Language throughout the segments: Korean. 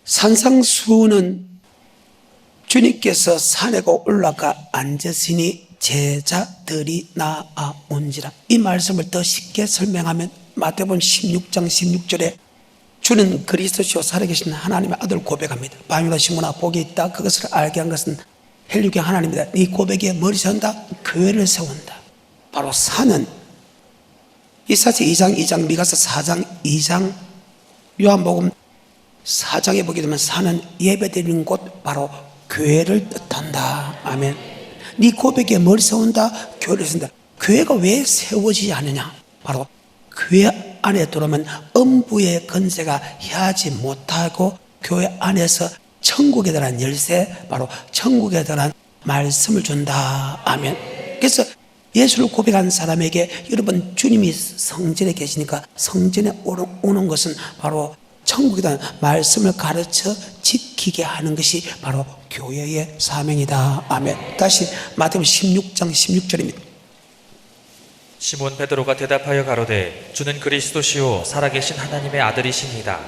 산상수훈은 주님께서 산에 올라가 앉으시니 제자들이 나아온지라. 이 말씀을 더 쉽게 설명하면 마태복음 16장 16절에 주는 그리스도시요 살아계신 하나님의 아들 고백합니다. 밤이라 시므나 복이 있다. 그것을 알게 한 것은 헬류경 하나님이다. 이 고백에 머리 세운다. 교회를 세운다. 바로 산은 이사야서 2장 2장 미가서 4장 2장 요한복음 4장에 보게 되면 산은 예배드리는 곳 바로 교회를 뜻한다. 아멘. 네 고백에 머리 세운다. 교회를 세운다. 교회가 왜 세워지지 않느냐? 바로 교회 안에 들어오면 음부의 권세가 해하지 못하고 교회 안에서 천국에 대한 열쇠, 바로 천국에 대한 말씀을 준다. 아멘. 그래서 예수를 고백한 사람에게 여러분 주님이 성전에 계시니까 성전에 오는 것은 바로 천국에 대한 말씀을 가르쳐 지키게 하는 것이 바로 교회의 사명이다. 아멘. 다시 마태복음 16장 16절입니다. 시몬 베드로가 대답하여 가로되 주는 그리스도시요 살아계신 하나님의 아들이시니이다.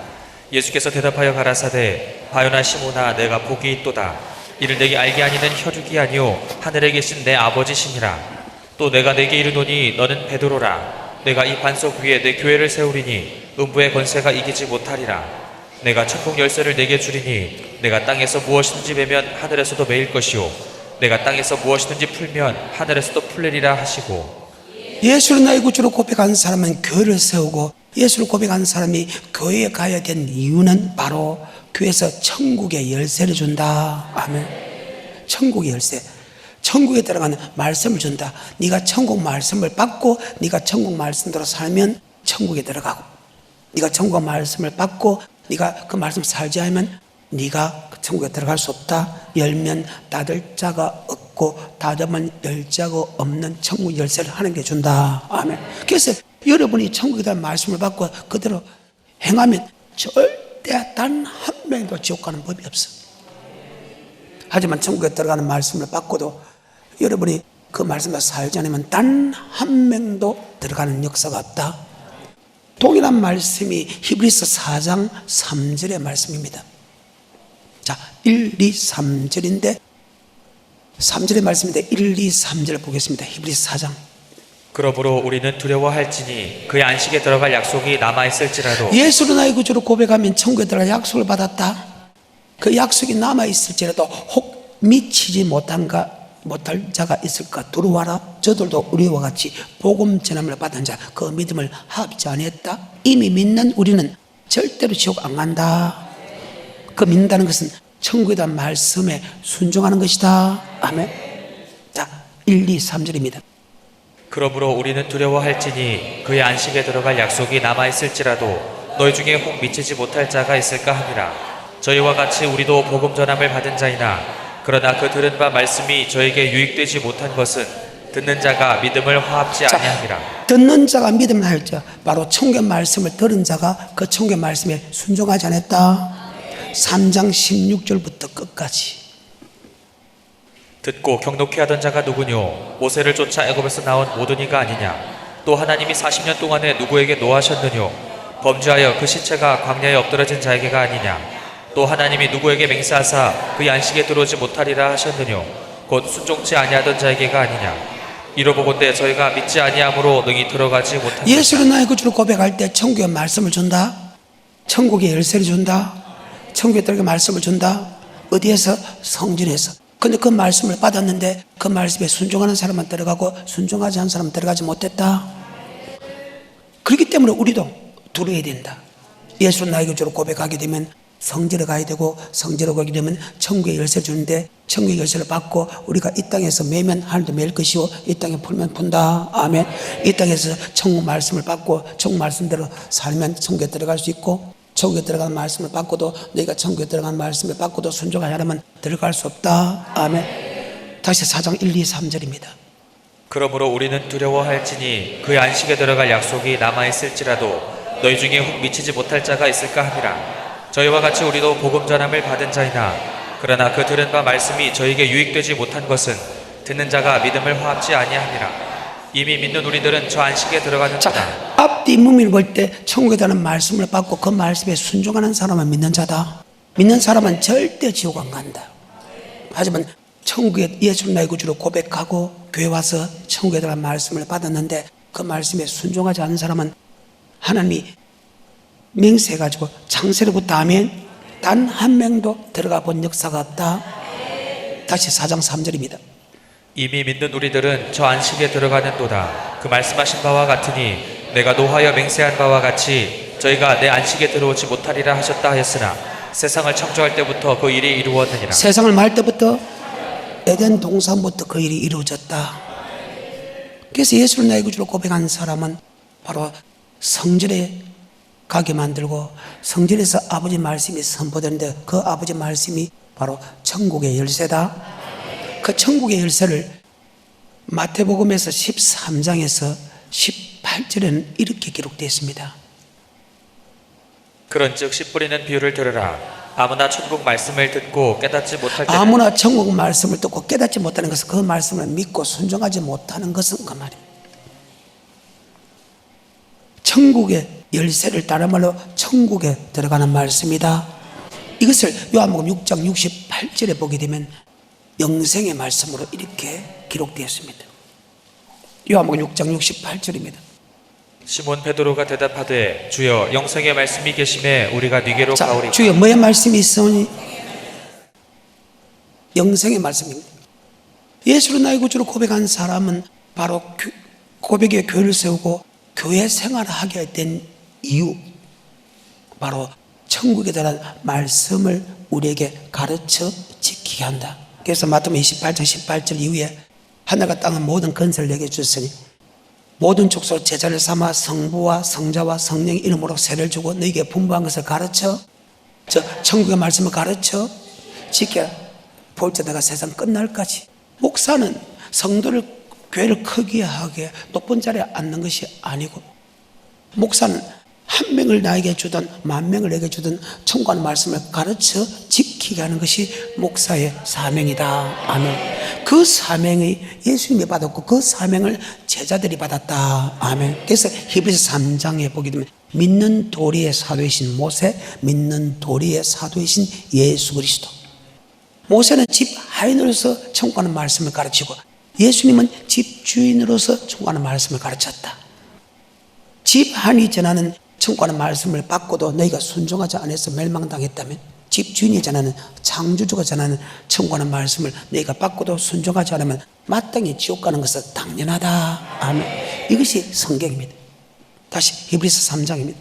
예수께서 대답하여 가라사대 바요나 시몬아 내가 복이 있도다. 이를 내게 알게 하니는 혈육이 아니요 하늘에 계신 내 아버지시니라. 또 내가 내게 이르노니 너는 베드로라. 내가 이 반석 위에 내 교회를 세우리니 음부의 권세가 이기지 못하리라. 내가 천국 열쇠를 내게 주리니 내가 땅에서 무엇이든지 매면 하늘에서도 매일 것이요 내가 땅에서 무엇이든지 풀면 하늘에서도 풀리리라 하시고. 예수를 나의 구주로 고백한 사람은 교회를 세우고 예수를 고백한 사람이 교회에 가야 된 이유는 바로 교회에서 천국의 열쇠를 준다. 아멘. 천국의 열쇠. 천국에 들어가는 말씀을 준다. 네가 천국 말씀을 받고 네가 천국 말씀대로 살면 천국에 들어가고, 네가 천국 말씀을 받고 네가 그 말씀 살지 않으면 네가 천국에 들어갈 수 없다. 열면 닫을 자가 없고 닫으면 열 자가 없는 천국 열쇠를 하나님께 준다. 아멘. 그래서 여러분이 천국에 대한 말씀을 받고 그대로 행하면 절대 단 한 명도 지옥 가는 법이 없어. 하지만 천국에 들어가는 말씀을 받고도 여러분이 그 말씀을 살지 않으면 단 한 명도 들어가는 역사가 없다. 동일한 말씀이 히브리서 4장 3절의 말씀입니다. 자, 1, 2, 3절인데 3절의 말씀인데 1, 2, 3절 보겠습니다. 히브리서 4장. 그러므로 우리는 두려워할지니 그의 안식에 들어갈 약속이 남아있을지라도. 예수로 나의 구주로 고백하면 천국에 들어갈 약속을 받았다. 그 약속이 남아있을지라도 혹 미치지 못할 자가 있을까 두려워하라. 저들도 우리와 같이 복음 전함을 받은 자 그 믿음을 합지 아니했다. 이미 믿는 우리는 절대로 지옥 안 간다. 그 믿는다는 것은 천국에 대한 말씀에 순종하는 것이다. 아멘. 자, 1, 2, 3절입니다. 그러므로 우리는 두려워할지니 그의 안식에 들어갈 약속이 남아있을지라도 너희 중에 혹 미치지 못할 자가 있을까 함이라. 저희와 같이 우리도 복음 전함을 받은 자이나 그러나 그 들은 바 말씀이 저에게 유익되지 못한 것은 듣는 자가 믿음을 화합지 아니함이라. 듣는 자가 믿음을 할 자, 바로 천국의 말씀을 들은 자가 그 천국의 말씀에 순종하지 않았다. 3장 16절부터 끝까지. 듣고 경록케 하던 자가 누구뇨? 모세를 쫓아 애굽에서 나온 모든 이가 아니냐? 또 하나님이 40년 동안에 누구에게 노하셨느뇨? 범죄하여 그 시체가 광야에 엎드러진 자에게가 아니냐? 또 하나님이 누구에게 맹세하사 그의 안식에 들어오지 못하리라 하셨느뇨? 곧 순종치 아니하던 자에게가 아니냐? 이로보건대 저희가 믿지 아니함으로 능히 들어가지 못한다. 예수를 나의 구주로 고백할 때 천국의 말씀을 준다. 천국의 열쇠를 준다. 천국에 들어갈 말씀을 준다. 어디에서? 성전에서. 근데 그 말씀을 받았는데 그 말씀에 순종하는 사람만 들어가고 순종하지 않은 사람은 들어가지 못했다. 그렇기 때문에 우리도 두려워야 된다. 예수를 나의 구주로 고백하게 되면 성전에 가야 되고 성전에 가게 되면 천국의 열쇠를 주는데 천국의 열쇠를 받고 우리가 이 땅에서 매면 하늘도 매일 것이고 이 땅에 풀면 푼다. 아멘. 이 땅에서 천국 말씀을 받고 천국 말씀대로 살면 천국에 들어갈 수 있고 천국에 들어가는 말씀을 받고도 너희가 천국에 들어가는 말씀을 받고도 순종하지 않으면 들어갈 수 없다. 아멘. 다시 4장 1, 2, 3절입니다. 그러므로 우리는 두려워할지니 그의 안식에 들어갈 약속이 남아있을지라도 너희 중에 혹 미치지 못할 자가 있을까 함이라. 저희와 같이 우리도 복음 전함을 받은 자이나 그러나 그 들은 바 말씀이 저에게 유익되지 못한 것은 듣는 자가 믿음을 화합지 아니함이라. 이미 믿는 우리들은 저 안식에 들어가는 자다. 앞뒤 문밀 볼 때 천국에 대한 말씀을 받고 그 말씀에 순종하는 사람은 믿는 자다. 믿는 사람은 절대 지옥 안 간다. 하지만 천국에 예수를 나의 구주로 고백하고 교회 와서 천국에 대한 말씀을 받았는데 그 말씀에 순종하지 않은 사람은 하나님이 맹세해가지고 창세로부터 하면 단 한 명도 들어가 본 역사가 없다. 다시 4장 3절입니다. 이미 믿는 우리들은 저 안식에 들어가는도다. 그 말씀하신 바와 같으니 내가 노하여 맹세한 바와 같이 저희가 내 안식에 들어오지 못하리라 하셨다 하였으나 세상을 창조할 때부터 그 일이 이루어지니라. 세상을 말 때부터 에덴 동산부터 그 일이 이루어졌다. 그래서 예수를 나의 구주로 고백한 사람은 바로 성전에 가게 만들고 성전에서 아버지 말씀이 선포되는데 그 아버지 말씀이 바로 천국의 열쇠다. 그 천국의 열쇠를 마태복음에서 13장에서 18절에는 이렇게 기록되어 있습니다. 그런즉 씨 뿌리는 비유를 들으라. 아무나 천국 말씀을 듣고 깨닫지 못할 때는 아무나 천국 말씀을 듣고 깨닫지 못하는 것은 그 말씀을 믿고 순종하지 못하는 것은 그 말입니다. 천국의 열쇠를 다른 말로 천국에 들어가는 말씀이다. 이것을 요한복음 6장 68절에 보게 되면 영생의 말씀으로 이렇게 기록되었습니다. 요한복음 6장 68절입니다. 시몬 베드로가 대답하되 주여 영생의 말씀이 계심에 우리가 네게로 자, 가오리까. 주여 뭐의 말씀이 있으니? 영생의 말씀입니다. 예수를 나의 구주로 고백한 사람은 바로 고백의 교회를 세우고 교회 생활을 하게 된 이유, 바로 천국에 대한 말씀을 우리에게 가르쳐 지키게 한다. 그래서 마태복음 28장 18절 이후에 하늘과 땅은 모든 건설을 내게 주셨으니 모든 족속으로 제자를 삼아 성부와 성자와 성령의 이름으로 세를 주고 너에게 분부한 것을 가르쳐 천국의 말씀을 가르쳐 지켜라. 볼때 내가 세상 끝날까지. 목사는 성도를 교회를 크게 하게 높은 자리에 앉는 것이 아니고 목사는 한 명을 나에게 주든 만 명을 내게 주든 천국의 말씀을 가르쳐 지키게 하는 것이 목사의 사명이다. 아멘. 그 사명이 예수님이 받았고 그 사명을 제자들이 받았다. 아멘. 그래서 히브리서 3장에 보게 되면 믿는 도리의 사도이신 모세, 믿는 도리의 사도이신 예수 그리스도. 모세는 집 하인으로서 천국의 말씀을 가르치고 예수님은 집 주인으로서 천국의 말씀을 가르쳤다. 집 하인이 전하는 천국의 말씀을 받고도 너희가 순종하지 않아서 멸망당했다면 집 주인이 전하는 창조주가 전하는 천국의 말씀을 너희가 받고도 순종하지 않으면 마땅히 지옥 가는 것은 당연하다. 아멘. 이것이 성경입니다. 다시 히브리서 3장입니다.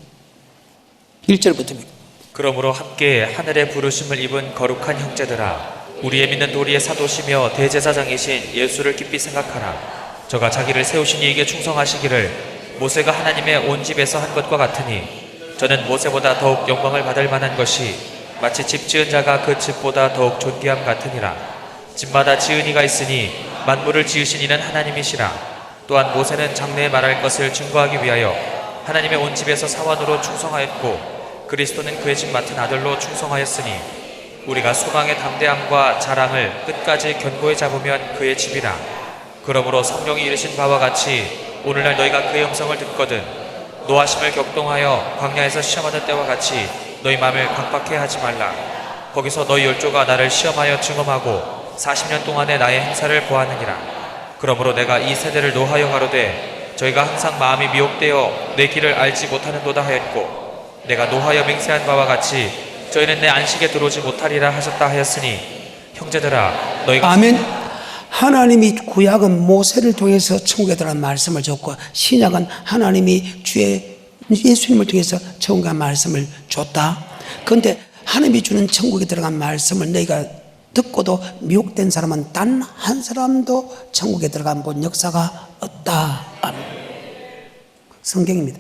1절부터입니다. 그러므로 함께 하늘의 부르심을 입은 거룩한 형제들아 우리의 믿는 도리의 사도시며 대제사장이신 예수를 깊이 생각하라. 저가 자기를 세우신 이에게 충성하시기를 모세가 하나님의 온 집에서 한 것과 같으니 저는 모세보다 더욱 영광을 받을 만한 것이 마치 집 지은 자가 그 집보다 더욱 존귀함 같으니라. 집마다 지은 이가 있으니 만물을 지으신 이는 하나님이시라. 또한 모세는 장래에 말할 것을 증거하기 위하여 하나님의 온 집에서 사원으로 충성하였고 그리스도는 그의 집 맡은 아들로 충성하였으니 우리가 소망의 담대함과 자랑을 끝까지 견고히 잡으면 그의 집이라. 그러므로 성령이 이르신 바와 같이 오늘날 너희가 그의 음성을 듣거든 노하심을 격동하여 광야에서 시험하는 때와 같이 너희 마음을 강박해 하지 말라. 거기서 너희 열조가 나를 시험하여 증험하고 40년 동안의 나의 행사를 보았느니라. 그러므로 내가 이 세대를 노하여 가로되 저희가 항상 마음이 미혹되어 내 길을 알지 못하는도다 하였고 내가 노하여 맹세한 바와 같이 저희는 내 안식에 들어오지 못하리라 하셨다 하였으니 형제들아 너희가 아멘. 하나님이 구약은 모세를 통해서 천국에 들어간 말씀을 줬고 신약은 하나님이 주의 예수님을 통해서 천국의 말씀을 줬다. 그런데 하나님이 주는 천국에 들어간 말씀을 너희가 듣고도 미혹된 사람은 단 한 사람도 천국에 들어간 본 역사가 없다. 아멘. 성경입니다.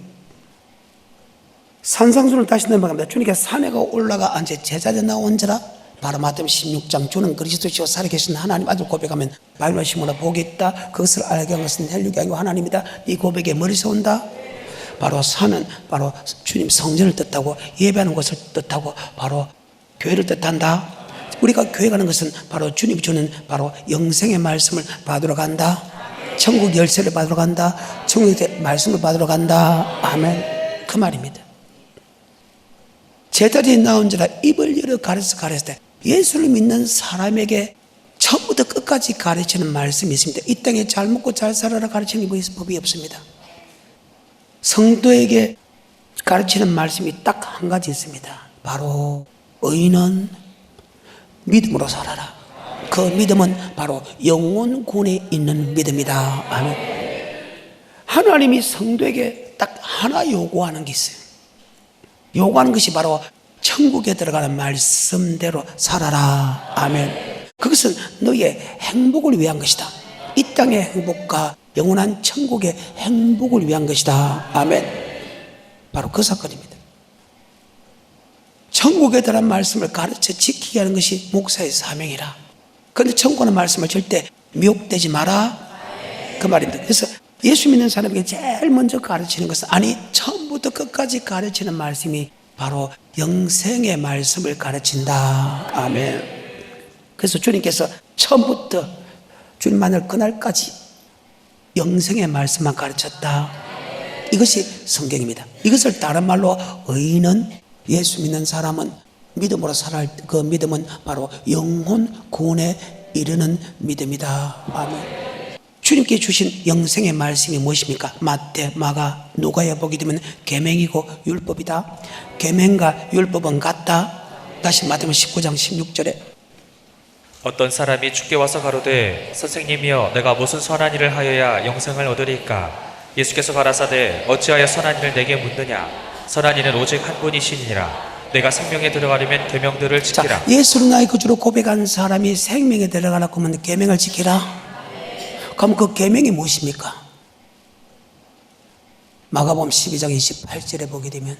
산상수를 다시 넘어갑니다. 주님께서 산에 올라가 앉아 제자들 나온지라 바로 마태복음 16장 주는 그리스도시요 살아계신 하나님 아들 고백하면 바울과 시몬아 복이 있다. 그것을 알게 한 것은 헬육이 아니고 하나님이다. 이 고백에 머리서 온다. 바로 산은 바로 주님 성전을 뜻하고 예배하는 것을 뜻하고 바로 교회를 뜻한다. 우리가 교회 가는 것은 바로 주님 주는 바로 영생의 말씀을 받으러 간다. 천국 열쇠를 받으러 간다. 천국의 말씀을 받으러 간다. 아멘. 그 말입니다. 제자들이 나온지라 입을 열어 가르쳤을 때 예수를 믿는 사람에게 처음부터 끝까지 가르치는 말씀이 있습니다. 이 땅에 잘 먹고 잘 살아라 가르치는 법이 없습니다. 성도에게 가르치는 말씀이 딱 한 가지 있습니다. 바로 의인은 믿음으로 살아라. 그 믿음은 바로 영혼군에 있는 믿음이다. 아멘. 하나님이 성도에게 딱 하나 요구하는 게 있어요. 요구하는 것이 바로 천국에 들어가는 말씀대로 살아라. 아멘. 그것은 너의 행복을 위한 것이다. 이 땅의 행복과 영원한 천국의 행복을 위한 것이다. 아멘. 바로 그 사건입니다. 천국에 대한 말씀을 가르쳐 지키게 하는 것이 목사의 사명이라. 그런데 천국의 말씀을 절대 미혹되지 마라. 그 말입니다. 그래서 예수 믿는 사람에게 제일 먼저 가르치는 것은, 아니 처음부터 끝까지 가르치는 말씀이 바로 영생의 말씀을 가르친다. 아멘. 그래서 주님께서 처음부터 주님 만날 그날까지 영생의 말씀만 가르쳤다. 이것이 성경입니다. 이것을 다른 말로 의인은, 예수 믿는 사람은 믿음으로 살아야 할 그 믿음은 바로 영혼 구원에 이르는 믿음이다. 아멘. 주님께 주신 영생의 말씀이 무엇입니까? 마태, 마가, 누가에 보게 되면 계명이고 율법이다. 계명과 율법은 같다. 다시 마태복음 19장 16절에 어떤 사람이 주께 와서 가로되 선생님이여 내가 무슨 선한 일을 하여야 영생을 얻으리까? 예수께서 가라사대 어찌하여 선한 일을 내게 묻느냐? 선한 이는 오직 한 분이시니라. 내가 생명에 들어가려면 계명들을 지키라. 자, 예수를 나의 구주로 고백한 사람이 생명에 들어가려고 하면 계명을 지키라. 그럼 그 계명이 무엇입니까? 마가복음 12장 28절에 보게 되면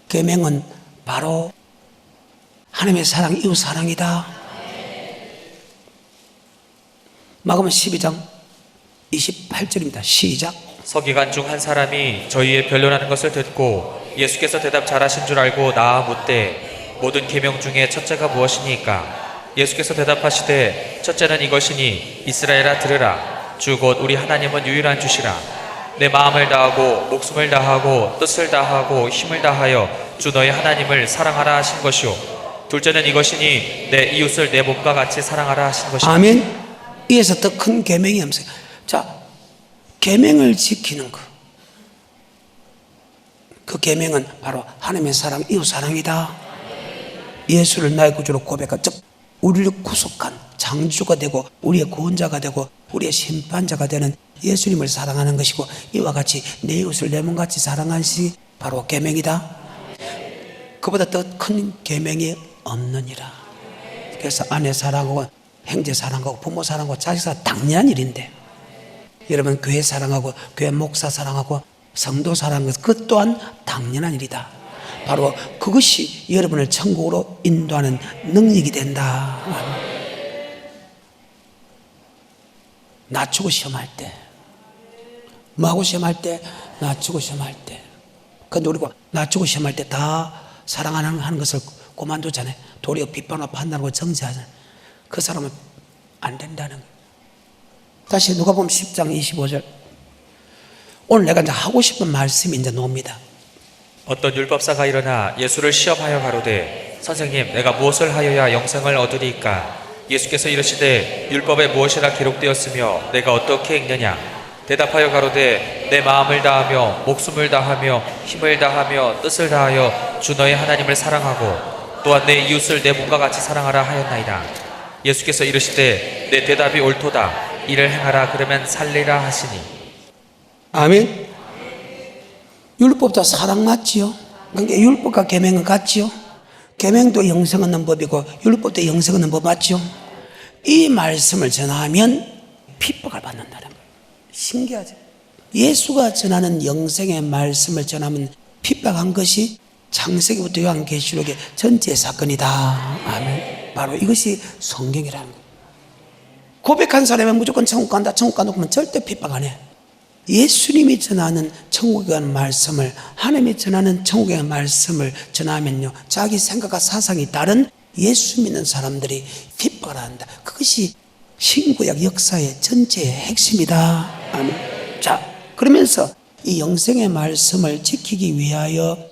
계명은 바로 하나님의 사랑, 이웃 사랑이다. 마가복음 12장 28절입니다. 시작. 서기관 중 한 사람이 저희의 변론하는 것을 듣고 예수께서 대답 잘하신 줄 알고 나아 묻되 모든 계명 중에 첫째가 무엇이니까? 예수께서 대답하시되 첫째는 이것이니 이스라엘아 들으라. 주 곧 우리 하나님은 유일한 주시라. 내 마음을 다하고 목숨을 다하고 뜻을 다하고 힘을 다하여 주 너의 하나님을 사랑하라 하신 것이요. 둘째는 이것이니 내 이웃을 내 몸과 같이 사랑하라 하신 것이다. 아멘. 이에서 더 큰 계명이 없어요. 자, 계명을 지키는 것. 그 계명은 바로 하나님의 사랑, 이웃 사랑이다. 예수를 나의 구주로 고백한, 즉 우리를 구속한 창조가 되고 우리의 구원자가 되고 우리의 심판자가 되는 예수님을 사랑하는 것이고, 이와 같이 내 이웃을 내 몸같이 사랑하는 것이 바로 계명이다. 그보다 더 큰 계명이 없느니라. 그래서 아내 사랑하고 형제 사랑하고 부모 사랑하고 자식 사랑, 당연한 일인데 여러분 교회 사랑하고 교회 목사 사랑하고 성도 사랑하는 것, 그것 또한 당연한 일이다. 바로 그것이 여러분을 천국으로 인도하는 능력이 된다. 낮추고 시험할 때, 뭐하고 시험할 때? 낮추고 시험할 때. 근데 우리가 낮추고 시험할 때 다 사랑하는 것을 그만두잖아요. 도리어 비판하고 판단하고 정죄하잖아요. 그 사람은 안 된다는 거예요. 다시 누가복음 10장 25절. 오늘 내가 이제 하고 싶은 말씀이 이제 나옵니다. 어떤 율법사가 일어나 예수를 시험하여 가로되 선생님 내가 무엇을 하여야 영생을 얻으리까? 예수께서 이르시되 율법에 무엇이라 기록되었으며 내가 어떻게 읽느냐? 대답하여 가로되 내 마음을 다하며 목숨을 다하며 힘을 다하며 뜻을 다하여 주 너의 하나님을 사랑하고 또한 내 이웃을 내 몸과 같이 사랑하라 하였나이다. 예수께서 이르시되 내 대답이 옳도다. 이를 행하라 그러면 살리라 하시니. 아멘. 율법도 사랑 맞지요? 그러니까 율법과 계명은 같지요? 계명도 영생 얻는 법이고 율법도 영생 얻는 법 맞지요? 이 말씀을 전하면 핍박을 받는다는 거예요. 신기하죠? 예수가 전하는 영생의 말씀을 전하면 핍박한 것이 창세기부터 요한계시록의 전체 사건이다. 아멘. 바로 이것이 성경이라는 거예요. 고백한 사람은 무조건 천국 간다, 천국 간다 그러면 절대 핍박 안 해. 예수님이 전하는 천국에 관한 말씀을, 하나님이 전하는 천국에 관한 말씀을 전하면요, 자기 생각과 사상이 다른 예수 믿는 사람들이 핍박을 한다. 그것이 신구약 역사의 전체의 핵심이다. 아멘. 자, 그러면서 이 영생의 말씀을 지키기 위하여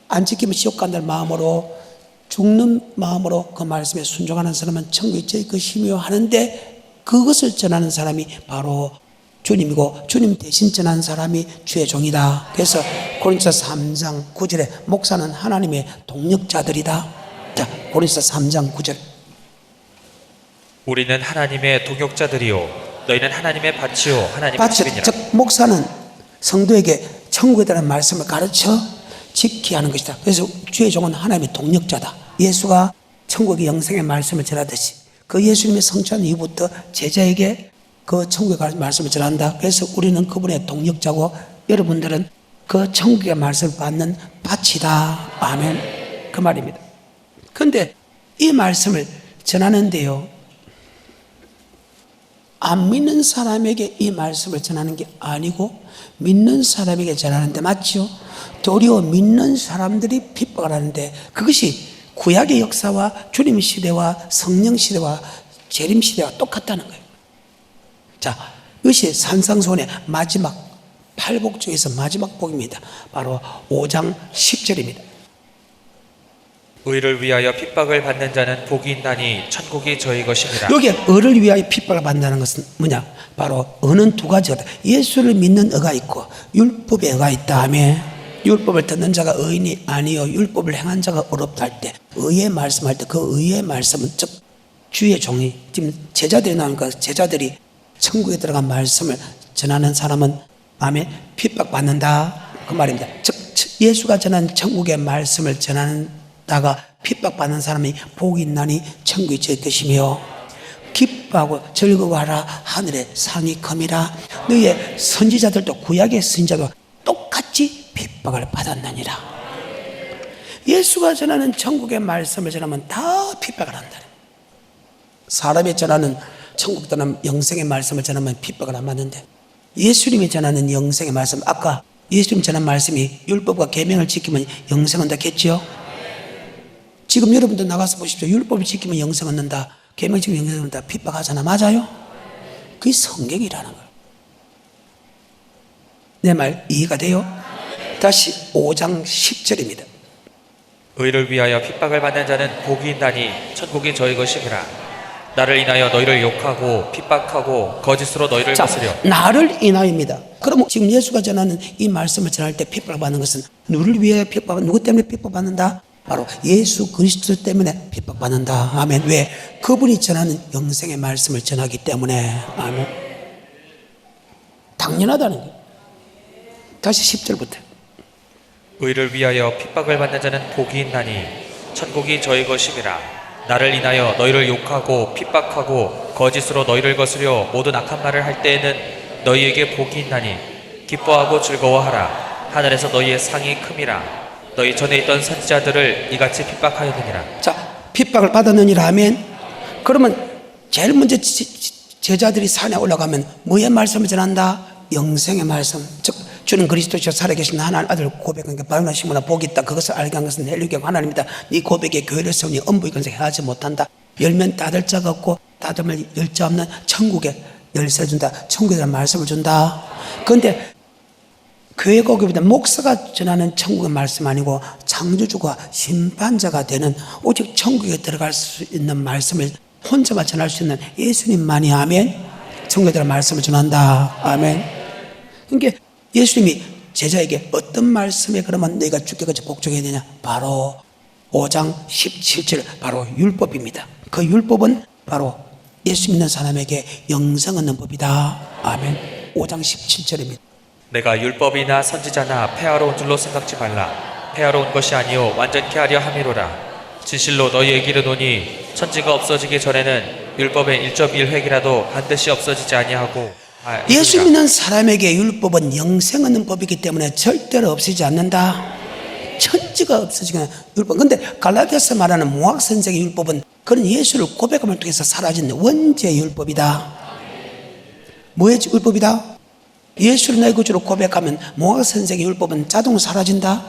안 지키면 지옥 간다는 마음으로, 죽는 마음으로 그 말씀에 순종하는 사람은 천국에 있을 것이며 하는데, 그것을 전하는 사람이 바로 주님이고, 주님 대신 전하는 사람이 주의 종이다. 그래서 고린도서 3장 9절에 목사는 하나님의 동역자들이다. 자, 고린도서 3장 9절. 우리는 하나님의 동역자들이요 너희는 하나님의 밭이요 하나님의 밭이, 집이니라. 즉 목사는 성도에게 천국에 대한 말씀을 가르쳐 지켜야 하는 것이다. 그래서 주의 종은 하나님의 동역자다. 예수가 천국의 영생의 말씀을 전하듯이 그 예수님의 성취한 이후부터 제자에게 그 천국의 말씀을 전한다. 그래서 우리는 그분의 동역자고, 여러분들은 그 천국의 말씀을 받는 밭이다. 아멘. 그 말입니다. 그런데 이 말씀을 전하는데요, 안 믿는 사람에게 이 말씀을 전하는 게 아니고 믿는 사람에게 전하는데, 맞죠? 도리어 믿는 사람들이 핍박을 하는데, 그것이 구약의 역사와 주님 시대와 성령 시대와 재림 시대와 똑같다는 거예요. 자, 이것이 산상수훈의 마지막 8복 중에서 마지막 복입니다. 바로 5장 10절입니다. 의를 위하여 핍박을 받는 자는 복이 있나니 천국이 저희 것이니라. 여기에 의를 위하여 핍박을 받는다는 것은 뭐냐? 바로 의는 두 가지다. 예수를 믿는 의가 있고 율법의 의가 있다 하며, 율법을 듣는 자가 의인이 아니요 율법을 행한 자가 어렵다 할 때, 의의 말씀할 때 그 의의 말씀은 즉 주의 종이, 지금 제자들이 나오니까 제자들이 천국에 들어간 말씀을 전하는 사람은 아멘 핍박받는다 그 말입니다. 즉 예수가 전한 천국의 말씀을 전하다가 핍박받는 사람이 복이 있나니 천국에 있을 것이며, 기뻐하고 즐거워하라 하늘의 상이 컴이라. 너희의 선지자들도 구약의 선지자도 똑같이 핍박을 받았느니라. 예수가 전하는 천국의 말씀을 전하면 다 핍박을 한다. 사람이 전하는 천국 떠난 영생의 말씀을 전하면 핍박을 안 받는데, 예수님이 전하는 영생의 말씀, 아까 예수님 전한 말씀이 율법과 계명을 지키면 영생 얻는다 했죠? 지금 여러분도 나가서 보십시오. 율법을 지키면 영생 얻는다, 계명 지키면 영생 얻는다 핍박하잖아. 맞아요? 그게 성경이라는 거예요. 내 말 이해가 돼요? 다시 5장 10절입니다. 의를 위하여 핍박을 받는 자는 복이 있나니 천국이 저희 것이니라. 나를 인하여 너희를 욕하고 핍박하고 거짓으로 너희를 자, 거스려. 나를 인하여입니다. 그럼 지금 예수가 전하는 이 말씀을 전할 때 핍박을 받는 것은 누구를 위하여 핍박, 누구 때문에 핍박받는다? 바로 예수 그리스도 때문에 핍박받는다. 아멘. 왜? 그분이 전하는 영생의 말씀을 전하기 때문에. 아멘. 당연하다는 거예요. 다시 10절부터. 의를 위하여 핍박을 받는 자는 복이 있나니 천국이 저희 것이니라. 나를 인하여 너희를 욕하고 핍박하고 거짓으로 너희를 거스려 모든 악한 말을 할 때에는 너희에게 복이 있나니 기뻐하고 즐거워하라. 하늘에서 너희의 상이 큼이라. 너희 전에 있던 선지자들을 이같이 핍박하였느니라. 자, 핍박을 받았느니라 하면, 그러면 제일 먼저 제자들이 산에 올라가면 뭐의 말씀을 전한다? 영생의 말씀. 즉 주는 그리스도시여 살아계신 하나님 아들 고백한 게 바요나 시모나 복이 있다. 그것을 알게 한 것은 헬리경 하나님이다. 네 고백에 교회를 세우니 엄부의 건설 하지 못한다. 열면 닫을 자가 없고 닫으면 열 자 없는 천국에 열쇠 준다. 천국에 대한 말씀을 준다. 그런데 교회 고급이다. 목사가 전하는 천국의 말씀 아니고 창조주가 심판자가 되는, 오직 천국에 들어갈 수 있는 말씀을 혼자만 전할 수 있는 예수님만이 아멘 천국에 대한 말씀을 전한다. 아멘. 그러니까 예수님이 제자에게 어떤 말씀에 그러면 너희가 죽게까지 복종해야 되냐? 바로 5장 17절 바로 율법입니다. 그 율법은 바로 예수 믿는 사람에게 영생 얻는 법이다. 아멘. 5장 17절입니다. 내가 율법이나 선지자나 폐하러 온 줄로 생각지 말라. 폐하러 온 것이 아니요 완전케 하려 함이로라. 진실로 너희에게 이르노니 천지가 없어지기 전에는 율법의 1.1획이라도 반드시 없어지지 아니하고. 예수 믿는 사람에게 율법은 영생 얻는 법이기 때문에 절대로 없어지지 않는다. 천지가 없어지거나 율법. 근데 갈라디아서 말하는 모학선생의 율법은 그런 예수를 고백함을 통해서 사라진 원죄의 율법이다. 뭐의 율법이다? 예수를 나의 구주로 고백하면 모학선생의 율법은 자동으로 사라진다.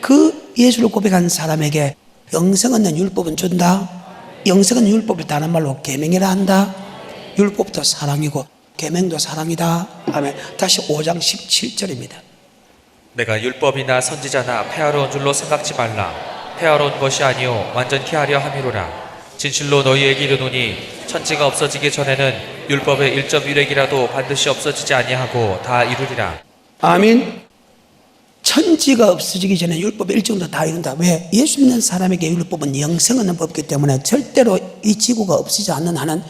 그 예수를 고백한 사람에게 영생 얻는 율법은 준다. 영생 얻는 율법을 다른 말로 계명이라 한다. 율법도 사랑이고 계명도 사랑이다. 아멘. 다시 5장 17절입니다. 내가 율법이나 선지자나 폐하러 온 줄로 생각지 말라. 폐하러 온 것이 아니요 완전케 하려 함이로라. 진실로 너희에게 이르노니 천지가 없어지기 전에는 율법의 1.1획이라도 반드시 없어지지 아니하고 다 이루리라. 아멘. 천지가 없어지기 전에 율법의 일정도 다 이룬다. 왜? 예수 믿는 사람에게 율법은 영생 얻는 법이기 때문에 절대로 이 지구가 없어지지 않는 한은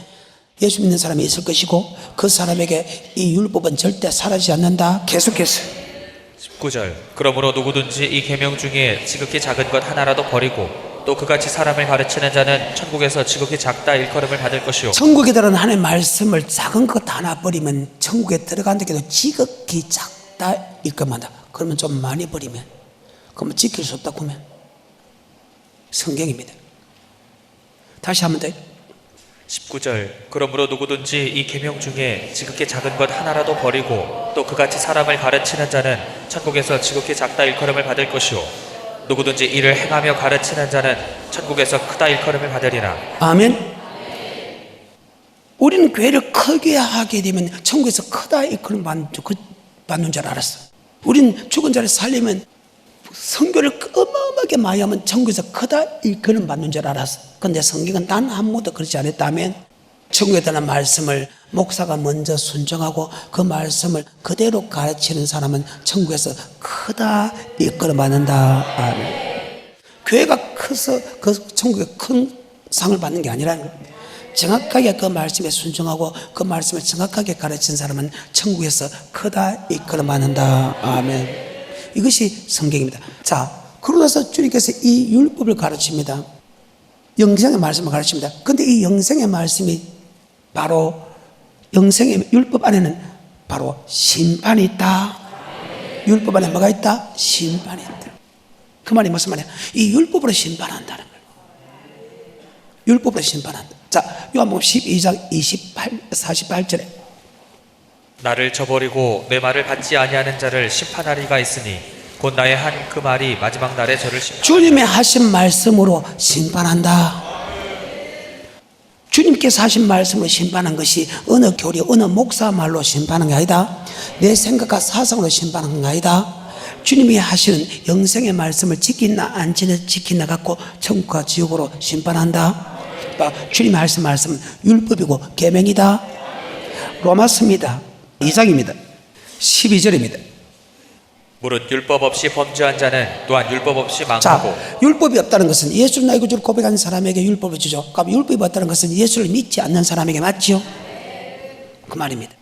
예수 믿는 사람이 있을 것이고, 그 사람에게 이 율법은 절대 사라지지 않는다. 계속해서 19절. 그러므로 누구든지 이 계명 중에 지극히 작은 것 하나라도 버리고 또 그같이 사람을 가르치는 자는 천국에서 지극히 작다 일컬음을 받을 것이요. 천국에 들어가는 하나님의 말씀을 작은 것 하나 버리면 천국에 들어간다 해도 지극히 작다 일컬음한다. 그러면 좀 많이 버리면, 그러면 지킬 수 없다 그러면 성경입니다. 다시 한번 더. 19절. 그러므로 누구든지 이 계명 중에 지극히 작은 것 하나라도 버리고 또 그같이 사람을 가르치는 자는 천국에서 지극히 작다 일컬음을 받을 것이요. 누구든지 이를 행하며 가르치는 자는 천국에서 크다 일컬음을 받으리라. 아멘. 우리는 교회를 크게 하게 되면 천국에서 크다 일컬음 받는 줄 알았어. 우리는 죽은 자를 살리면, 성교를 어마어마하게 많이 하면 천국에서 크다 일컬음 받는 줄 알았어. 그런데 성경은 단 한 번도 그렇지 않았다면, 천국에 대한 말씀을 목사가 먼저 순종하고 그 말씀을 그대로 가르치는 사람은 천국에서 크다 일컬음 받는다. 아멘. 교회가 커서 그 천국에 큰 상을 받는 게 아니라는 겁니다. 정확하게 그 말씀에 순종하고 그 말씀을 정확하게 가르치는 사람은 천국에서 크다 일컬음 받는다. 아멘. 이것이 성경입니다. 자, 그러고 나서 주님께서 이 율법을 가르칩니다. 영생의 말씀을 가르칩니다. 그런데 이 영생의 말씀이 바로, 영생의 율법 안에는 바로 심판이 있다. 율법 안에 뭐가 있다? 심판이 있다. 그 말이 무슨 말이야? 이 율법으로 심판한다는 거예요. 율법으로 심판한다. 자, 요한복음 12장 48절에 나를 저버리고 내 말을 받지 아니하는 자를 심판하리가 있으니 곧 나의 한 그 말이 마지막 날에 저를 심판하리라. 주님의 하신 말씀으로 심판한다. 주님께서 하신 말씀으로 심판한 것이 어느 교리, 어느 목사 말로 심판한 게 아니다. 내 생각과 사상으로 심판한 게 아니다. 주님이 하시는 영생의 말씀을 지키나 안 지키나 갖고 천국과 지옥으로 심판한다. 주님이 하신 말씀은 율법이고 계명이다. 로마서입니다. 2장입니다. 12절입니다. 무릇 율법 없이 범죄한 자는 또한 율법 없이 망하고. 자, 율법이 없다는 것은 예수를 나의 구주로 고백하는 사람에게 율법을 주죠. 그럼 율법이 없다는 것은 예수를 믿지 않는 사람에게 맞지요? 그 말입니다.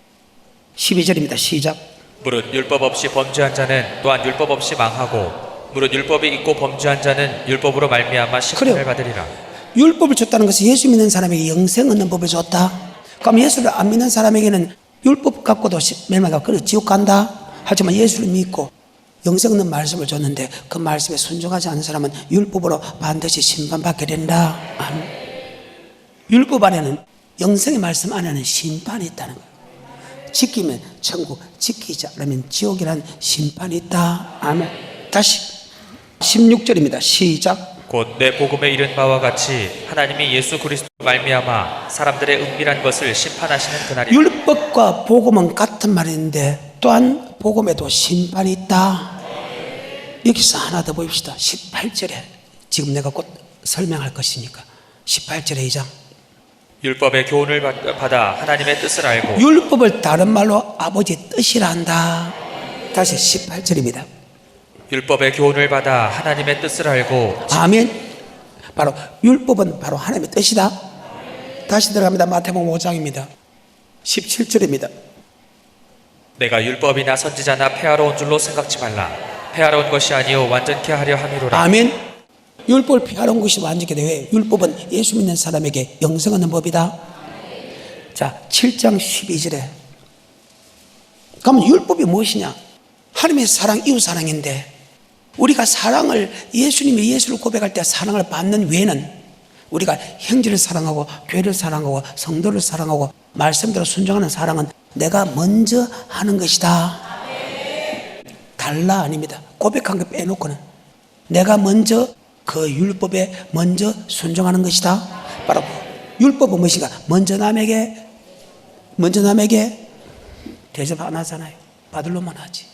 12절입니다. 시작. 무릇 율법 없이 범죄한 자는 또한 율법 없이 망하고 무릇 율법이 있고 범죄한 자는 율법으로 말미암아 심판을 받으리라. 율법을 줬다는 것은 예수 믿는 사람에게 영생 얻는 법을 줬다. 그럼 예수를 안 믿는 사람에게는 율법 갖고도 멸망하고 지옥 간다. 하지만 예수를 믿고 영생 얻는 말씀을 줬는데 그 말씀에 순종하지 않는 사람은 율법으로 반드시 심판받게 된다. 아멘. 율법 안에는, 영생의 말씀 안에는 심판이 있다는 거예요. 지키면 천국, 지키지 않으면 지옥이라는 심판이 있다. 아멘. 다시 16절입니다. 시작. 곧 내 복음에 이른 바와 같이 하나님이 예수 그리스도 말미암아 사람들의 은밀한 것을 심판하시는 그날이다. 율법과 복음은 같은 말인데 또한 복음에도 심판이 있다. 여기서 하나 더 보입시다. 18절에 지금 내가 곧 설명할 것이니까 18절에 2장. 율법의 교훈을 받아 하나님의 뜻을 알고. 율법을 다른 말로 아버지 뜻이라 한다. 다시 18절입니다. 율법의 교훈을 받아 하나님의 뜻을 알고. 아멘. 바로 율법은 바로 하나님의 뜻이다. 다시 들어갑니다. 마태복음 5장입니다. 17절입니다. 내가 율법이나 선지자나 폐하러 온 줄로 생각지 말라. 폐하러 온 것이 아니요 완전케 하려 함이로라. 아멘. 율법을 피하러 온 것이 완전케 돼. 율법은 예수 믿는 사람에게 영생 얻는 법이다. 자, 7장 12절에 그러면 율법이 무엇이냐? 하나님의 사랑, 이웃 사랑인데 우리가 사랑을, 예수님이 예수를 고백할 때 사랑을 받는 외에는 우리가 형제를 사랑하고 교회를 사랑하고 성도를 사랑하고 말씀대로 순종하는 사랑은 내가 먼저 하는 것이다. 달라 아닙니다. 고백한 거 빼놓고는 내가 먼저 그 율법에 먼저 순종하는 것이다. 바로 율법은 무엇인가? 먼저 남에게 대접 안 하잖아요. 받을 놈만 하지.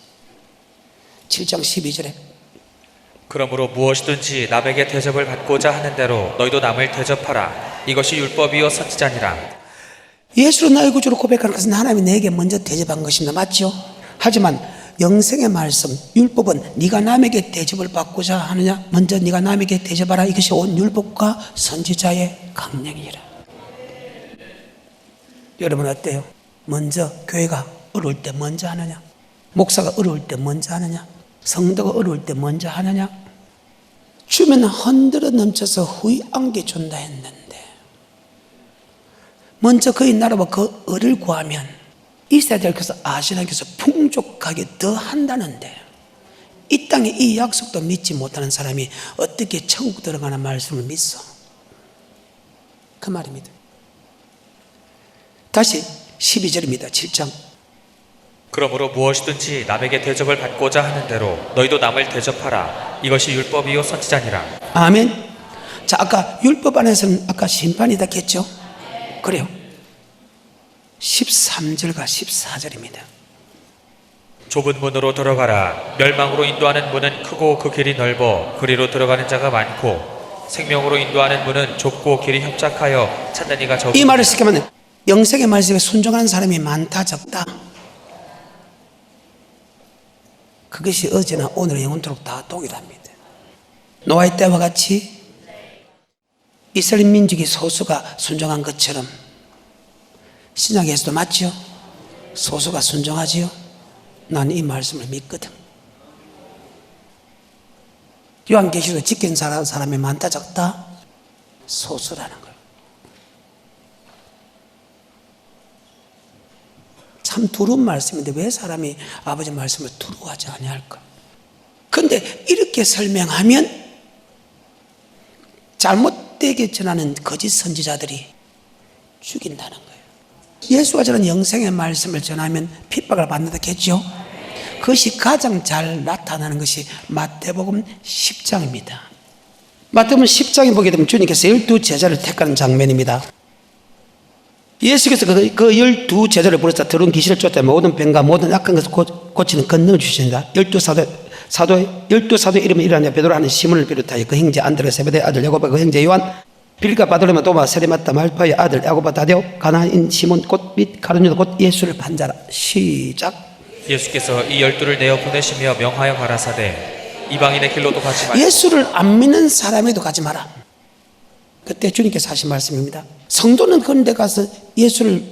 7장 12절에. 그러므로 무엇이든지 남에게 대접을 받고자 하는 대로 너희도 남을 대접하라. 이것이 율법이요 선지자니라. 예수로 나의 구주로 고백하는 것은 하나님이 내게 먼저 대접한 것입니다. 맞죠? 하지만 영생의 말씀, 율법은 네가 남에게 대접을 받고자 하느냐? 먼저 네가 남에게 대접하라. 이것이 온 율법과 선지자의 강령이라. 여러분 어때요? 먼저 교회가 어려울 때 먼저 하느냐? 목사가 어려울 때 먼저 하느냐? 성도가 어려울 때 먼저 하느냐? 주면 흔들어 넘쳐서 후히 안겨준다 했는데 먼저 그의 나라와 그 을을 구하면 있어야 될 것을 아시나께서 풍족하게 더 한다는데 이 땅에 이 약속도 믿지 못하는 사람이 어떻게 천국 들어가는 말씀을 믿어? 그 말입니다. 다시 12절입니다. 7장. 그러므로 무엇이든지 남에게 대접을 받고자 하는 대로 너희도 남을 대접하라. 이것이 율법이요 선지자니라. 아멘. 자, 아까 율법 안에서는 아까 심판이다 했죠? 그래요. 13절과 14절입니다. 좁은 문으로 들어가라. 멸망으로 인도하는 문은 크고 그 길이 넓어 그리로 들어가는 자가 많고 생명으로 인도하는 문은 좁고 길이 협착하여 찾는 이가 적으니. 이 말을 쉽게 말하면 영생의 말씀에 순종하는 사람이 많다 적다. 그것이 어제나 오늘 영원토록 다 동일합니다. 노아의 때와 같이 이스라엘 민족이 소수가 순종한 것처럼 신약에서도 맞죠? 소수가 순종하지요? 난 이 말씀을 믿거든. 요한계시록 지킨 사람이 많다 적다? 소수라는 거예요. 참 두려운 말씀인데 왜 사람이 아버지 말씀을 두려워하지 아니할까? 그런데 이렇게 설명하면 잘못되게 전하는 거짓 선지자들이 죽인다는 거예요. 예수가 전한 영생의 말씀을 전하면 핍박을 받는다 했죠. 그것이 가장 잘 나타나는 것이 마태복음 10장입니다. 마태복음 10장에 보게 되면 주님께서 12제자를 택하는 장면입니다. 예수께서 그 12제자를 부르사 들어온 귀신을 쫓아 모든 병과 모든 악한 것을 고치는 권능을 주십니다. 12사도의 이름을 일어나냐 베드로 하는 시몬을 비롯하여 그 형제 안드레 세베대의 아들 야고보 그 형제 요한 빌가 바돌로마 도마 세레마타 말파의 아들 야고보 다데오 가나인 시몬 곧 및 가룟유다 곧 예수를 판자라. 시작. 예수께서 이 12를 내어 보내시며 명하여 가라사대 이방인의 길로도 가지 말고. 예수를 안 믿는 사람에도 가지 마라. 그때 주님께서 하신 말씀입니다. 성도는 그런 데 가서 예수를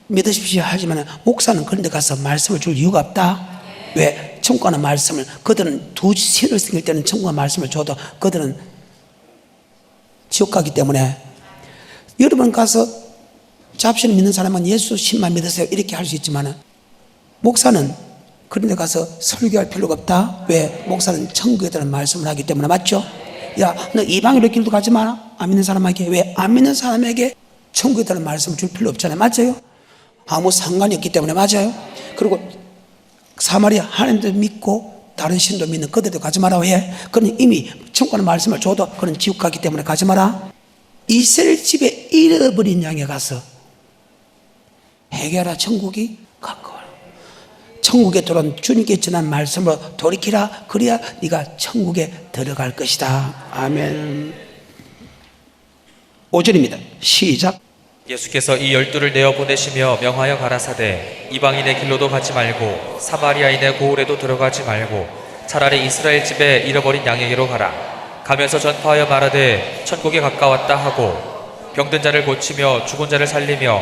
믿으십시오 하지만 목사는 그런 데 가서 말씀을 줄 이유가 없다. 왜? 천국과는 말씀을 그들은 두 신을 생길 때는 천국과 말씀을 줘도 그들은 지옥 가기 때문에 여러분 가서 잡신을 믿는 사람은 예수 신만 믿으세요 이렇게 할 수 있지만 목사는 그런 데 가서 설교할 필요가 없다. 왜? 목사는 천국에 대한 말씀을 하기 때문에. 맞죠? 야, 너 이방인의 길도 가지 마라. 안 믿는 사람에게. 왜? 안 믿는 사람에게 천국에 대한 말씀을 줄 필요 없잖아요. 맞아요? 아무 상관이 없기 때문에. 맞아요? 그리고 사마리아 하나님도 믿고 다른 신도 믿는 그들도 가지 마라. 왜? 그는 이미 천국의 말씀을 줘도 그는 지옥 가기 때문에 가지 마라. 이스라엘 집에 잃어버린 양에 가서 해결하 천국이 가까워요. 천국에 들어온 주님께 전한 말씀으로 돌이키라. 그래야 네가 천국에 들어갈 것이다. 아멘. 5절입니다. 시작. 예수께서 이 12를 내어 보내시며 명하여 가라사대 이방인의 길로도 가지 말고 사마리아인의 고을에도 들어가지 말고 차라리 이스라엘 집에 잃어버린 양에게로 가라. 가면서 전파하여 말하되 천국에 가까웠다 하고 병든 자를 고치며 죽은 자를 살리며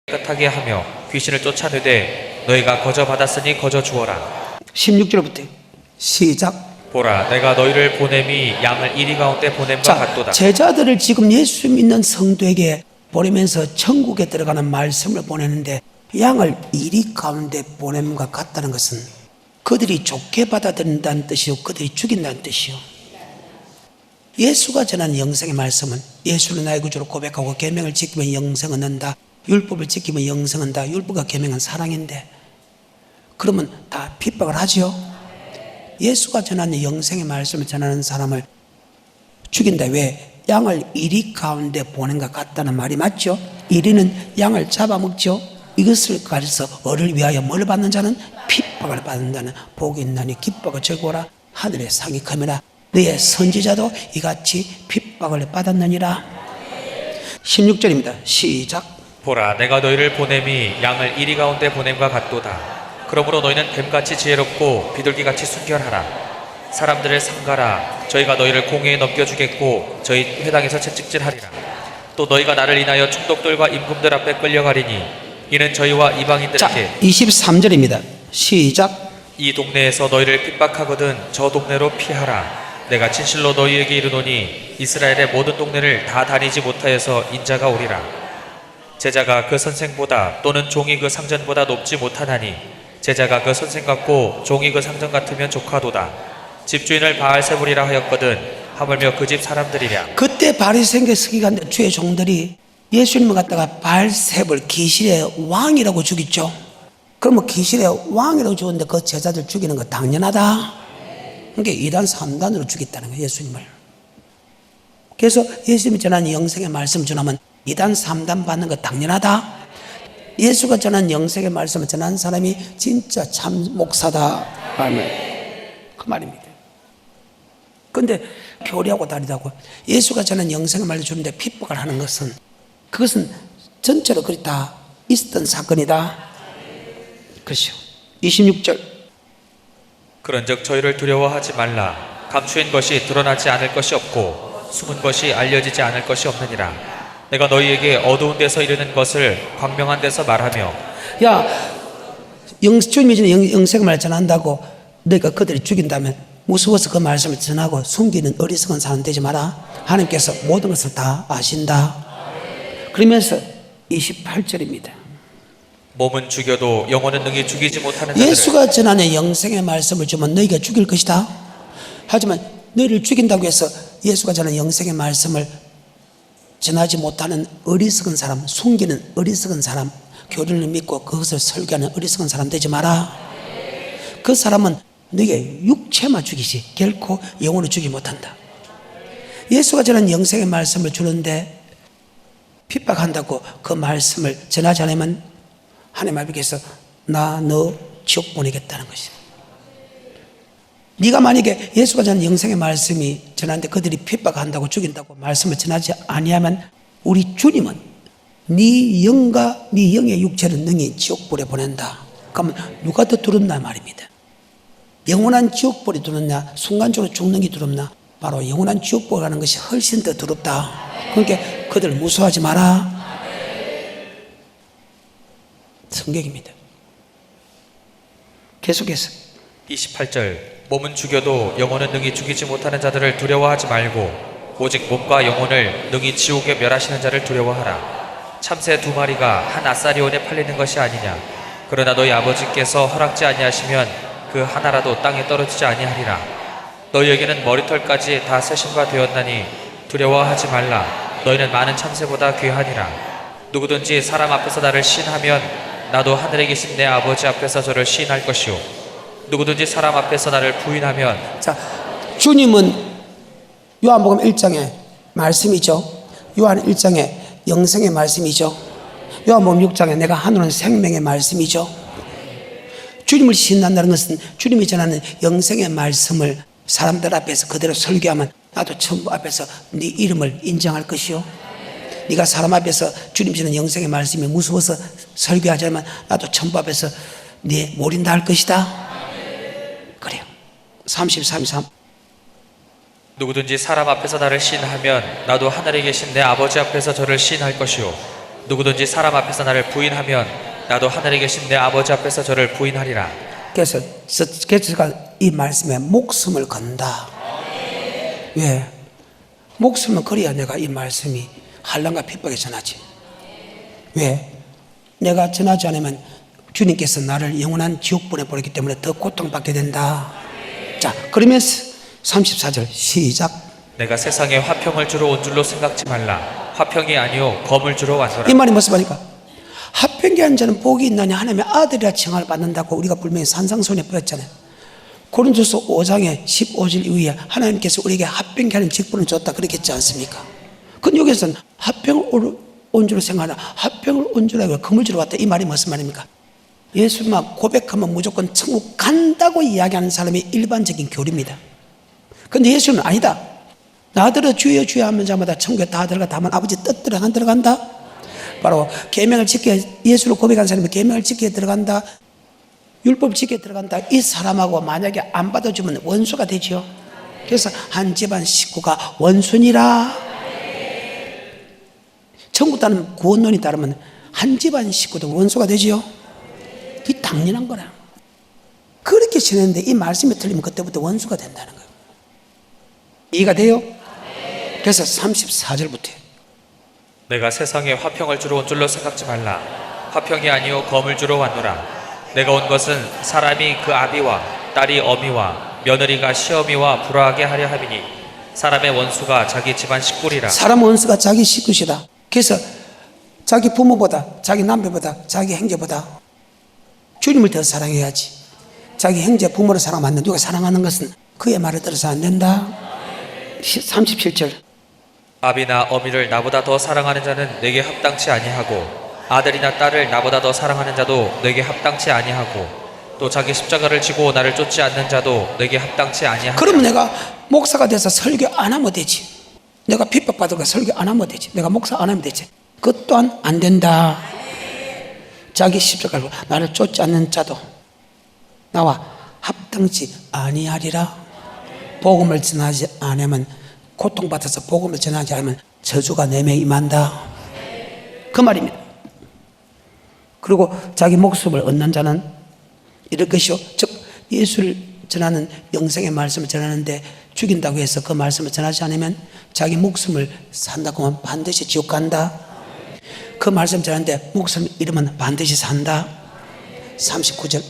깨끗하게 하며 귀신을 쫓아내되 너희가 거저 받았으니 거저 주어라. 16절부터 시작. 보라 내가 너희를 보냄이 양을 이리 가운데 보냄과 같도다. 제자들을 지금 예수 믿는 성도에게 보내면서 천국에 들어가는 말씀을 보내는데 양을 이리 가운데 보냄과 같다는 것은 그들이 좋게 받아들인다는 뜻이요 그들이 죽인다는 뜻이요. 예수가 전하는 영생의 말씀은 예수는 나의 구주로 고백하고 계명을 지키면 영생을 얻는다. 율법을 지키면 영생을 얻는다. 율법과 계명은 사랑인데 그러면 다 핍박을 하지요. 예수가 전하는 영생의 말씀을 전하는 사람을 죽인다. 왜? 양을 이리 가운데 보낸 것 같다는 말이 맞죠? 이리는 양을 잡아먹죠. 이것을 가져서 어를 위하여 뭘 받는 자는 핍박 핍박을 받는다는 복이 있나니 기뻐하고 즐거워라. 하늘의 상이 크니라. 너의 선지자도 이같이 핍박을 받았느니라. 16절입니다. 시작. 보라, 내가 너희를 보냄이 양을 이리 가운데 보냄과 같도다. 그러므로 너희는 뱀같이 지혜롭고 비둘기같이 순결하라. 사람들을 삼가라. 저희가 너희를 공회에 넘겨주겠고 저희 회당에서 채찍질하리라. 또 너희가 나를 인하여 총독들과 임금들 앞에 끌려가리니 이는 저희와 자, 이방인들에게 23절입니다. 시작. 이 동네에서 너희를 핍박하거든 저 동네로 피하라. 내가 진실로 너희에게 이르노니 이스라엘의 모든 동네를 다 다니지 못하여서 인자가 오리라. 제자가 그 선생보다 또는 종이 그 상전보다 높지 못하나니 제자가 그 선생 같고 종이 그 상전 같으면 조카도다. 집주인을 바알세불이라 하였거든 하물며 그 집 사람들이랴. 그때 바리새인과 서기관들 주의 종들이 예수님을 갖다가 바알세불 기실의 왕이라고 죽였죠. 그러면 기실의 왕이라고 죽었는데 그 제자들 죽이는 거 당연하다. 그러니까 2단 3단으로 죽였다는 거예요, 예수님을. 그래서 예수님이 전하는 영생의 말씀을 전하면 2단 3단 받는 거 당연하다. 예수가 전한 영생의 말씀을 전한 사람이 진짜 참 목사다. 그 말입니다. 그런데 교리하고 다르다고 예수가 전한 영생의 말을 주는데 핍박을 하는 것은 그것은 전체로 그리 다 있었던 사건이다. 그렇죠. 26절. 그런즉 저희를 두려워하지 말라. 감추인 것이 드러나지 않을 것이 없고 숨은 것이 알려지지 않을 것이 없느니라. 내가 너희에게 어두운 데서 이르는 것을 광명한 데서 말하며 야, 주님이 전에 영생의 말을 전한다고 너희가 그들이 죽인다면 무서워서 그 말씀을 전하고 숨기는 어리석은 사람 되지 마라. 하나님께서 모든 것을 다 아신다. 그러면서 28절입니다. 몸은 죽여도 영혼은 능히 죽이지 못하는 자들을 예수가 전하는 영생의 말씀을 주면 너희가 죽일 것이다. 하지만 너희를 죽인다고 해서 예수가 전하는 영생의 말씀을 전하지 못하는 어리석은 사람, 숨기는 어리석은 사람, 교리를 믿고 그것을 설교하는 어리석은 사람 되지 마라. 그 사람은 너희가 육체만 죽이지 결코 영혼을 죽이지 못한다. 예수가 전하는 영생의 말씀을 주는데 핍박한다고 그 말씀을 전하지 않으면 하나님 아버지께서 나 너 지옥 보내겠다는 것이다. 네가 만약에 예수가 전하는 영생의 말씀이 전하는데 그들이 핍박한다고 죽인다고 말씀을 전하지 아니하면 우리 주님은 네 영과 네 영의 육체를 능히 지옥불에 보낸다. 그러면 누가 더 두렵나 말입니다. 영원한 지옥불이 두렵냐 순간적으로 죽는 게 두렵나? 바로 영원한 지옥불 가는 것이 훨씬 더 두렵다. 그러니까 그들 무서워하지 마라. 성경입니다. 계속해서 28절. 몸은 죽여도 영혼은 능히 죽이지 못하는 자들을 두려워하지 말고 오직 몸과 영혼을 능히 지옥에 멸하시는 자를 두려워하라. 참새 2마리가 한 아사리온에 팔리는 것이 아니냐. 그러나 너희 아버지께서 허락지 아니하시면 그 하나라도 땅에 떨어지지 아니하리라. 너희에게는 머리털까지 다 세심과 되었나니 두려워하지 말라. 너희는 많은 참새보다 귀하니라. 누구든지 사람 앞에서 나를 시인하면 나도 하늘에 계신 내 아버지 앞에서 저를 시인할 것이요 누구든지 사람 앞에서 나를 부인하면 자, 주님은 요한복음 1장의 말씀이죠. 요한 1장의 영생의 말씀이죠. 요한복음 6장에 내가 하늘은 생명의 말씀이죠. 주님을 신난다는 것은 주님이 전하는 영생의 말씀을 사람들 앞에서 그대로 설교하면 나도 천부 앞에서 네 이름을 인정할 것이요 네가 사람 앞에서 주님 전하는 영생의 말씀이 무서워서 설교하지 않으면 나도 천부 앞에서 네 모른다 할 것이다. 그래요. 33. 누구든지 사람 앞에서 나를 시인하면 나도 하늘에 계신 내 아버지 앞에서 저를 시인할 것이요 누구든지 사람 앞에서 나를 부인하면 나도 하늘에 계신 내 아버지 앞에서 저를 부인하리라. 그래서 제가 이 말씀에 목숨을 건다. 왜? 목숨을 걸어야 내가 이 말씀이 환난과 핍박에 전하지. 왜? 내가 전하지 않으면 주님께서 나를 영원한 지옥불에 보내기 때문에 더 고통받게 된다. 자, 그러면서 34절 시작. 내가 세상에 화평을 주러 온 줄로 생각지 말라. 화평이 아니요 검을 주러 왔노라. 이 말이 무슨 말입니까? 화평케 하는 자는 복이 있나니 하나님의 아들이라 칭함을 받는다고 우리가 분명히 산상수훈에 보였잖아요. 고린도서 5장의 15절 이후에 하나님께서 우리에게 화평케 하는 직분을 줬다 그랬겠지 않습니까? 근데 여기서는 화평을 온 줄로 생각하나 화평을 온 줄로 알고 검을 주러 왔다 이 말이 무슨 말입니까? 예수만 고백하면 무조건 천국 간다고 이야기하는 사람이 일반적인 교리입니다. 그런데 예수는 아니다. 나더러 주여 주여 하면 자마다 천국에 다 들어가다 하면 아버지 뜻대로 안 들어간다. 바로 계명을 지켜 예수를 고백한 사람이 계명을 지켜 들어간다. 율법 지켜 들어간다. 이 사람하고 만약에 안 받아주면 원수가 되지요. 그래서 한 집안 식구가 원수니라. 천국 따르면 구원론이 따르면 한 집안 식구도 원수가 되지요. 이 당연한 거라. 그렇게 지냈는데 이 말씀이 틀리면 그때부터 원수가 된다는 거예요. 이해가 돼요? 그래서 34절부터 내가 세상에 화평을 주러 온 줄로 생각지 말라. 화평이 아니요 검을 주러 왔노라. 내가 온 것은 사람이 그 아비와 딸이 어미와 며느리가 시어미와 불화하게 하려 함이니 사람의 원수가 자기 집안 식구리라. 사람 원수가 자기 식구시다. 그래서 자기 부모보다 자기 남편보다 자기 형제보다 주님을 더 사랑해야지. 자기 형제 부모를 사랑하면 누가 사랑하는 것은 그의 말을 들어서 안 된다. 37절 아비나 어미를 나보다 더 사랑하는 자는 내게 합당치 아니하고 아들이나 딸을 나보다 더 사랑하는 자도 내게 합당치 아니하고 또 자기 십자가를 지고 나를 쫓지 않는 자도 내게 합당치 아니하고. 그러면 내가 목사가 돼서 설교 안 하면 되지. 내가 핍박받으니까 설교 안 하면 되지. 내가 목사 안 하면 되지. 그것 또한 안 된다. 자기 십자가를 나를 쫓지 않는 자도 나와 합당치 아니하리라. 복음을 전하지 않으면 고통받아서 복음을 전하지 않으면 저주가 내 매 임한다. 그 말입니다. 그리고 자기 목숨을 얻는 자는 이럴 것이요. 즉 예수를 전하는 영생의 말씀을 전하는데 죽인다고 해서 그 말씀을 전하지 않으면 자기 목숨을 산다고 하면 반드시 지옥 간다. 그 말씀 전하는데 목숨을 잃으면 반드시 산다. 39절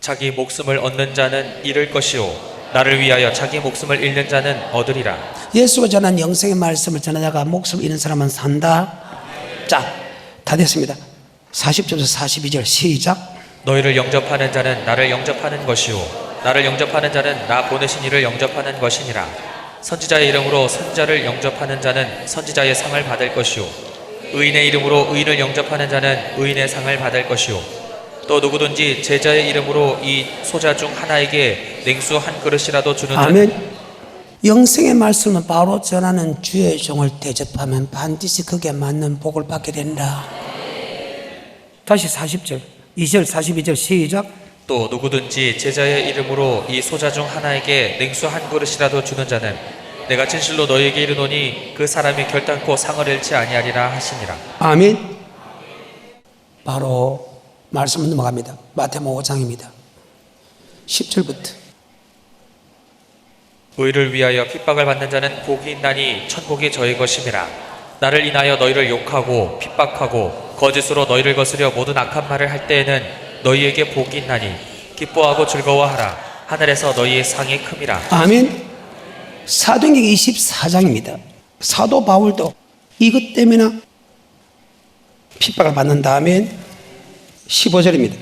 자기 목숨을 얻는 자는 잃을 것이요 나를 위하여 자기 목숨을 잃는 자는 얻으리라. 예수가 전한 영생의 말씀을 전하다가 목숨을 잃는 사람은 산다. 자, 다 됐습니다. 40절에서 42절 시작. 너희를 영접하는 자는 나를 영접하는 것이요 나를 영접하는 자는 나 보내신 이를 영접하는 것이니라. 선지자의 이름으로 선지자를 영접하는 자는 선지자의 상을 받을 것이요 의인의 이름으로 의인을 영접하는 자는 의인의 상을 받을 것이요 또 누구든지 제자의 이름으로 이 소자 중 하나에게 냉수 한 그릇이라도 주는 자는. 아멘. 영생의 말씀을 바로 전하는 주의 종을 대접하면 반드시 그게 맞는 복을 받게 된다. 다시 40절 2절 42절 시작. 또 누구든지 제자의 이름으로 이 소자 중 하나에게 냉수 한 그릇이라도 주는 자는 내가 진실로 너희에게 이르노니 그 사람이 결단코 상을 잃지 아니하리라 하시니라. 아멘. 바로 말씀은 넘어갑니다. 마태복음 5장입니다. 10절부터 의를 위하여 핍박을 받는 자는 복이 있나니 천국이 저희 것임이라. 나를 인하여 너희를 욕하고 핍박하고 거짓으로 너희를 거스려 모든 악한 말을 할 때에는 너희에게 복이 있나니 기뻐하고 즐거워하라. 하늘에서 너희의 상이 큼이라. 아멘. 사도행전 24장입니다. 사도 바울도 이것 때문에 핍박을 받는 다음에 15절입니다.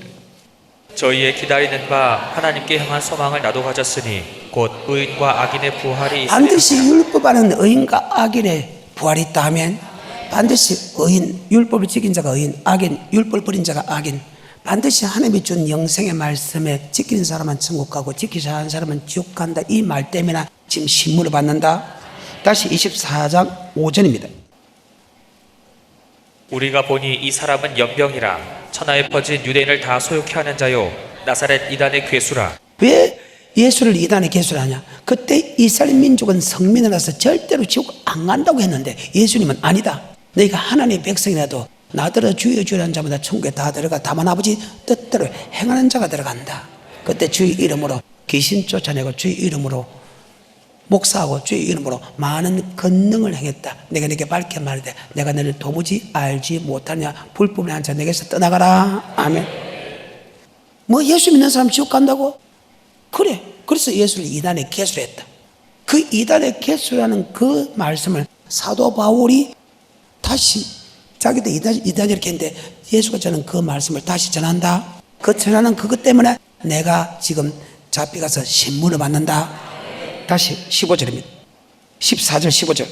저희의 기다리는 바 하나님께 향한 소망을 나도 가졌으니 곧 의인과 악인의 부활이 있으리라. 반드시 율법 안에는 의인과 악인의 부활이 있다 하면 반드시 의인, 율법을 지킨 자가 의인, 악인, 율법을 버린 자가 악인. 반드시 하나님이 준 영생의 말씀에 지키는 사람은 천국 가고 지키지 않은 사람은 지옥 간다. 이 말 때문에 지금 신문을 받는다. 다시 24장 5절입니다. 우리가 보니 이 사람은 연병이라. 천하에 퍼진 유대인을 다 소욕케 하는 자요 나사렛 이단의 괴수라. 왜 예수를 이단의 괴수를 하냐? 그때 이스라엘 민족은 성민이라서 절대로 지옥 안 간다고 했는데 예수님은 아니다. 너희가 하나님의 백성이라도 나더러 주여 주여 하는 자마다 천국에 다 들어가. 다만 아버지 뜻대로 행하는 자가 들어간다. 그때 주의 이름으로 귀신 쫓아내고 주의 이름으로 목사하고 주의 이름으로 많은 권능을 행했다. 내가 네게 밝게 말하되 내가 너를 도무지 알지 못하냐. 불법을 한 자 내게서 떠나가라. 아멘. 뭐 예수 믿는 사람 지옥 간다고? 그래. 그래서 예수를 이단의 괴수로 했다. 그 이단의 괴수라는 그 말씀을 사도 바울이 다시 자기도 이단 이렇게 했는데 예수가 저는 그 말씀을 다시 전한다. 그 전하는 그것 때문에 내가 지금 잡혀가서 신문을 받는다. 다시 15절입니다. 14절 15절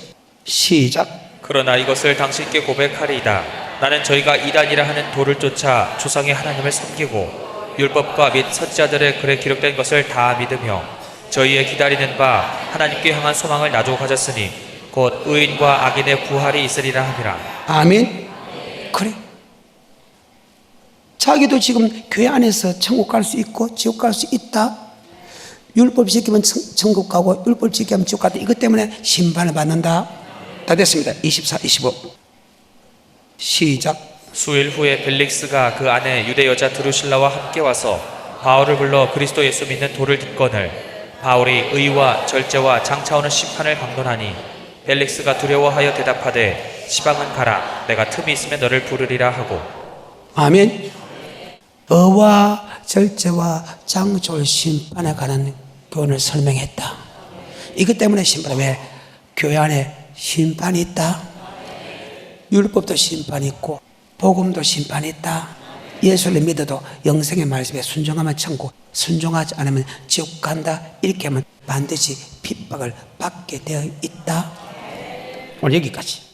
시작. 그러나 이것을 당신께 고백하리이다. 나는 저희가 이단이라 하는 돌을 쫓아 조상의 하나님을 섬기고 율법과 및 선지자들의 글에 기록된 것을 다 믿으며 저희의 기다리는 바 하나님께 향한 소망을 나도 가졌으니 곧 의인과 악인의 부활이 있으리라 함이라. 아멘. 그래. 자기도 지금 교회 안에서 천국 갈 수 있고 지옥 갈 수 있다. 율법 지키면 천국 가고 율법 지키면 지옥 간다. 이것 때문에 심판을 받는다. 다 됐습니다. 24, 25 시작. 수일 후에 벨릭스가 그 아내 유대 여자 드루실라와 함께 와서 바울을 불러 그리스도 예수 믿는 돌을 딛거늘 바울이 의와 절제와 장차오는 심판을 강론하니 벨릭스가 두려워하여 대답하되 시방은 가라 내가 틈이 있으면 너를 부르리라 하고. 아멘. 의와 절제와 장초의 심판에 관한 교훈을 설명했다. 이것 때문에 심판에 왜 교회 안에 심판이 있다. 율법도 심판이 있고 복음도 심판이 있다. 예수를 믿어도 영생의 말씀에 순종하면 천국, 순종하지 않으면 지옥 간다. 이렇게 하면 반드시 핍박을 받게 되어 있다. 오늘 여기까지.